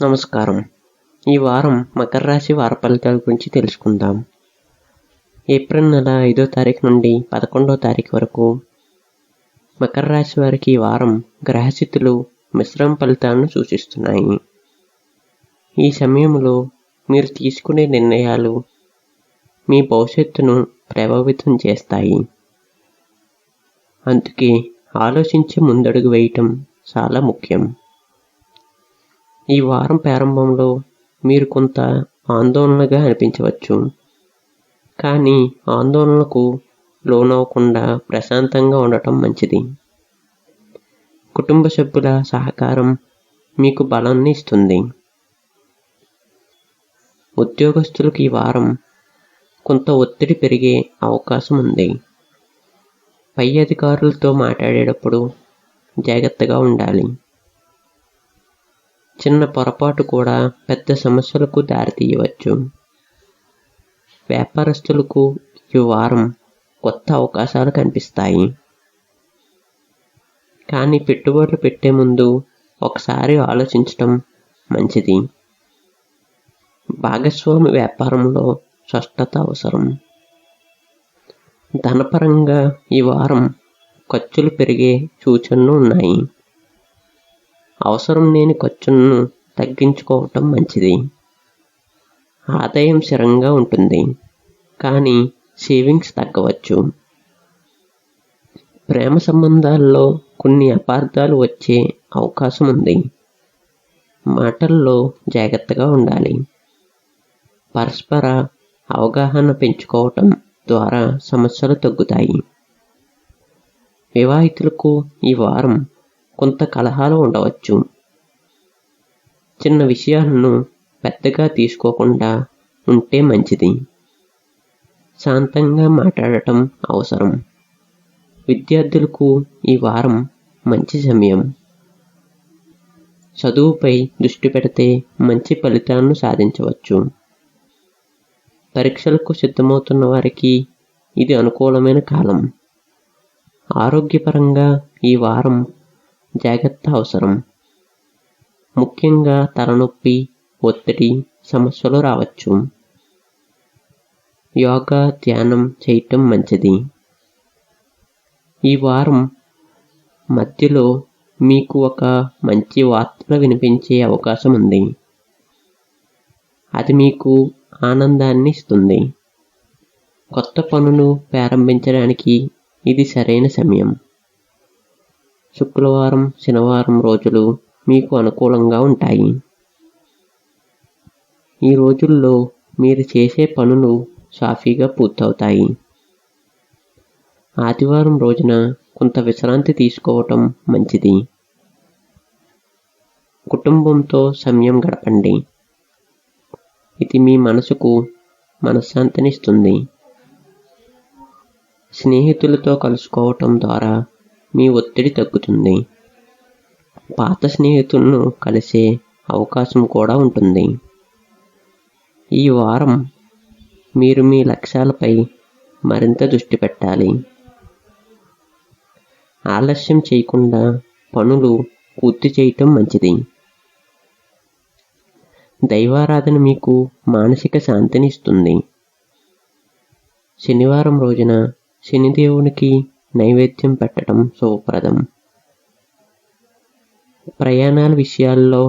నమస్కారం. ఈ వారం మకర రాశి వార ఫలితాల గురించి తెలుసుకుందాం. ఏప్రిల్ నెల 5వ తారీఖు నుండి 11వ తారీఖు వరకు మకర రాశి వారికి ఈ వారం గ్రహస్థితులు మిశ్రమ ఫలితాలను సూచిస్తున్నాయి. ఈ సమయంలో మీరు తీసుకునే నిర్ణయాలు మీ భవిష్యత్తును ప్రభావితం చేస్తాయి. అందుకే ఆలోచించి ముందడుగు వేయటం చాలా ముఖ్యం. ఈ వారం ప్రారంభంలో మీరు కొంత ఆందోళనగా అనిపించవచ్చు, కానీ ఆందోళనకు లోనవకుండా ప్రశాంతంగా ఉండటం మంచిది. కుటుంబ సభ్యుల సహకారం మీకు బలాన్ని ఇస్తుంది. ఉద్యోగస్తులకు ఈ వారం కొంత ఒత్తిడి పెరిగే అవకాశం ఉంది. పై అధికారులతో మాట్లాడేటప్పుడు జాగ్రత్తగా ఉండాలి. చిన్న పొరపాటు కూడా పెద్ద సమస్యలకు దారితీయవచ్చు. వ్యాపారస్తులకు ఈ వారం కొత్త అవకాశాలు కనిపిస్తాయి, కానీ పెట్టుబడులు పెట్టే ముందు ఒకసారి ఆలోచించటం మంచిది. భాగస్వామి వ్యాపారంలో స్పష్టత అవసరం. ధనపరంగా ఈ వారం ఖర్చులు పెరిగే సూచనలు ఉన్నాయి. అవసరం లేని ఖర్చులను తగ్గించుకోవటం మంచిది. ఆదాయం స్థిరంగా ఉంటుంది, కానీ సేవింగ్స్ తగ్గవచ్చు. ప్రేమ సంబంధాల్లో కొన్ని అపార్థాలు వచ్చే అవకాశం ఉంది. మాటల్లో జాగ్రత్తగా ఉండాలి. పరస్పర అవగాహన పెంచుకోవటం ద్వారా సమస్యలు తగ్గుతాయి. వివాహితులకు ఈ వారం కొంత కలహాలు ఉండవచ్చు. చిన్న విషయాలను పెద్దగా తీసుకోకుండా ఉంటే మంచిది. శాంతంగా మాట్లాడటం అవసరం. విద్యార్థులకు ఈ వారం మంచి సమయం. చదువుపై దృష్టి పెడితే మంచి ఫలితాలను సాధించవచ్చు. పరీక్షలకు సిద్ధమవుతున్న వారికి ఇది అనుకూలమైన కాలం. ఆరోగ్యపరంగా ఈ వారం జాగ్రత్త అవసరం. ముఖ్యంగా తలనొప్పి, ఒత్తిడి సమస్యలు రావచ్చు. యోగా, ధ్యానం చేయటం మంచిది. ఈ వారం మధ్యలో మీకు ఒక మంచి వార్త వినిపించే అవకాశం ఉంది. అది మీకు ఆనందాన్ని ఇస్తుంది. కొత్త పనులు ప్రారంభించడానికి ఇది సరైన సమయం. శుక్రవారం, శనివారం రోజులు మీకు అనుకూలంగా ఉంటాయి. ఈ రోజుల్లో మీరు చేసే పనులు సాఫీగా పూర్తవుతాయి. ఆదివారం రోజున కొంత విశ్రాంతి తీసుకోవటం మంచిది. కుటుంబంతో సమయం గడపండి. ఇది మీ మనసుకు మనశ్శాంతినిస్తుంది. స్నేహితులతో కలుసుకోవటం ద్వారా మీ ఒత్తిడి తగ్గుతుంది. పాత స్నేహితులను కలిసే అవకాశం కూడా ఉంటుంది. ఈ వారం మీరు మీ లక్ష్యాలపై మరింత దృష్టి పెట్టాలి. ఆలస్యం చేయకుండా పనులు పూర్తి చేయటం మంచిది. దైవారాధన మీకు మానసిక శాంతిని ఇస్తుంది. శనివారం రోజున శనిదేవునికి నైవేద్యం పెట్టడం శుభప్రదం. ప్రయాణాల విషయాల్లో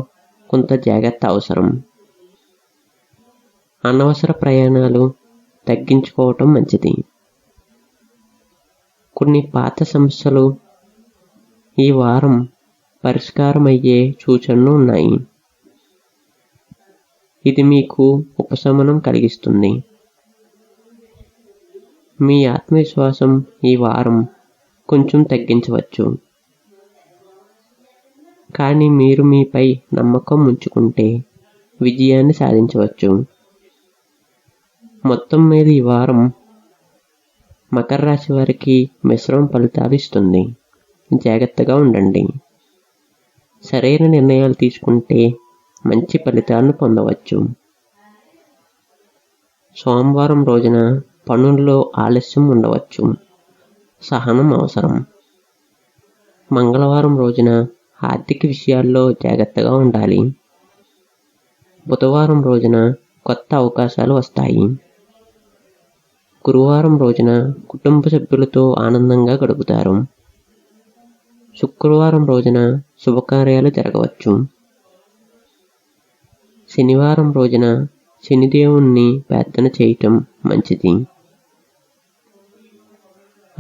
కొంత జాగ్రత్త అవసరం. అనవసర ప్రయాణాలు తగ్గించుకోవటం మంచిది. కొన్ని పాత సమస్యలు ఈ వారం పరిష్కారమయ్యే సూచనలు ఉన్నాయి. ఇది మీకు ఉపశమనం కలిగిస్తుంది. మీ ఆత్మవిశ్వాసం ఈ వారం కొంచెం తగ్గించవచ్చు, కానీ మీరు మీపై నమ్మకం ఉంచుకుంటే విజయాన్ని సాధించవచ్చు. మొత్తం మీద ఈ వారం మకర రాశి వారికి మిశ్రమ ఫలితాలు ఇస్తుంది. జాగ్రత్తగా ఉండండి. సరైన నిర్ణయాలు తీసుకుంటే మంచి ఫలితాలను పొందవచ్చు. సోమవారం రోజున పనుల్లో ఆలస్యం ఉండవచ్చు. సహనం అవసరం. మంగళవారం రోజున ఆర్థిక విషయాల్లో జాగ్రత్తగా ఉండాలి. బుధవారం రోజున కొత్త అవకాశాలు వస్తాయి. గురువారం రోజున కుటుంబ సభ్యులతో ఆనందంగా గడుపుతారు. శుక్రవారం రోజున శుభకార్యాలు జరగవచ్చు. శనివారం రోజున శనిదేవుణ్ణి ప్రార్థన చేయటం మంచిది.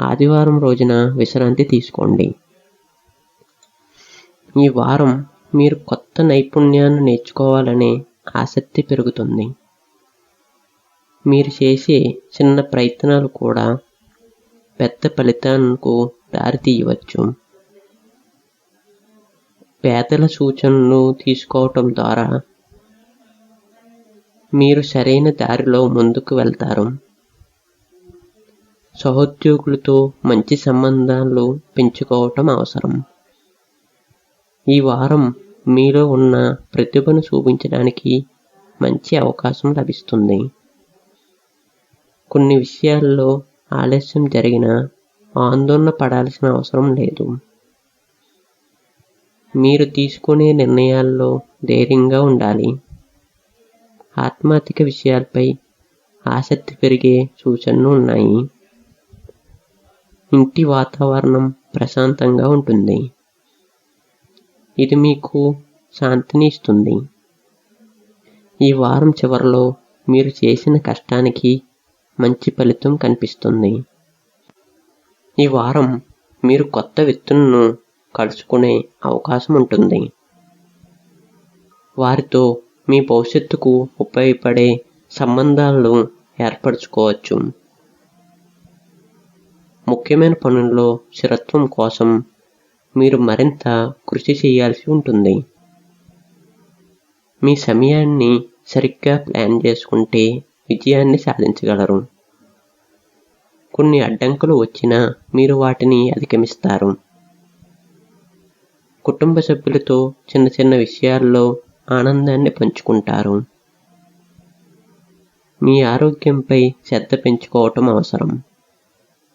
ఆదివారం రోజున విశ్రాంతి తీసుకోండి. ఈ వారం మీరు కొత్త నైపుణ్యాన్ని నేర్చుకోవాలనే ఆసక్తి పెరుగుతుంది. మీరు చేసే చిన్న ప్రయత్నాలు కూడా పెద్ద ఫలితాలకు దారితీయవచ్చు. పేదల సూచనలు తీసుకోవటం ద్వారా మీరు సరైన దారిలో ముందుకు వెళ్తారు. సహోద్యోగులతో మంచి సంబంధాలు పెంచుకోవటం అవసరం. ఈ వారం మీలో ఉన్న ప్రతిభను చూపించడానికి మంచి అవకాశం లభిస్తుంది. కొన్ని విషయాల్లో ఆలస్యం జరిగినా ఆందోళన పడాల్సిన అవసరం లేదు. మీరు తీసుకునే నిర్ణయాల్లో ధైర్యంగా ఉండాలి. ఆధ్యాత్మిక విషయాలపై ఆసక్తి పెరిగే సూచనలు ఉన్నాయి. ఇంటి వాతావరణం ప్రశాంతంగా ఉంటుంది. ఇది మీకు శాంతిని ఇస్తుంది. ఈ వారం చివరిలో మీరు చేసిన కష్టానికి మంచి ఫలితం కనిపిస్తుంది. ఈ వారం మీరు కొత్త వ్యక్తులను కలుసుకునే అవకాశం ఉంటుంది. వారితో మీ భవిష్యత్తుకు ఉపయోగపడే సంబంధాలను ఏర్పరచుకోవచ్చు. ముఖ్యమైన పనుల్లో స్థిరత్వం కోసం మీరు మరింత కృషి చేయాల్సి ఉంటుంది. మీ సమయాన్ని సరిగ్గా ప్లాన్ చేసుకుంటే విజయాన్ని సాధించగలరు. కొన్ని అడ్డంకులు వచ్చినా మీరు వాటిని అధిగమిస్తారు. కుటుంబ సభ్యులతో చిన్న చిన్న విషయాల్లో ఆనందాన్ని పంచుకుంటారు. మీ ఆరోగ్యంపై శ్రద్ధ పెంచుకోవటం అవసరం.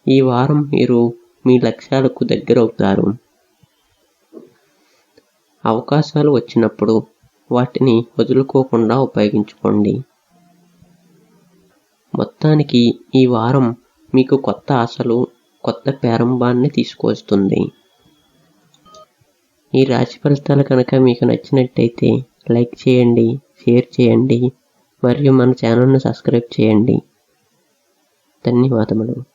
ఈ వారం మీరు మీ లక్ష్యాలకు దగ్గరవుతారు. అవకాశాలు వచ్చినప్పుడు వాటిని వదులుకోకుండా ఉపయోగించుకోండి. మొత్తానికి ఈ వారం మీకు కొత్త ఆశలు, కొత్త ప్రారంభాన్ని తీసుకొస్తుంది. ఈ రాశి ఫలితాలు కనుక మీకు నచ్చినట్టయితే లైక్ చేయండి, షేర్ చేయండి మరియు మన ఛానల్ను సబ్స్క్రైబ్ చేయండి. ధన్యవాదములు.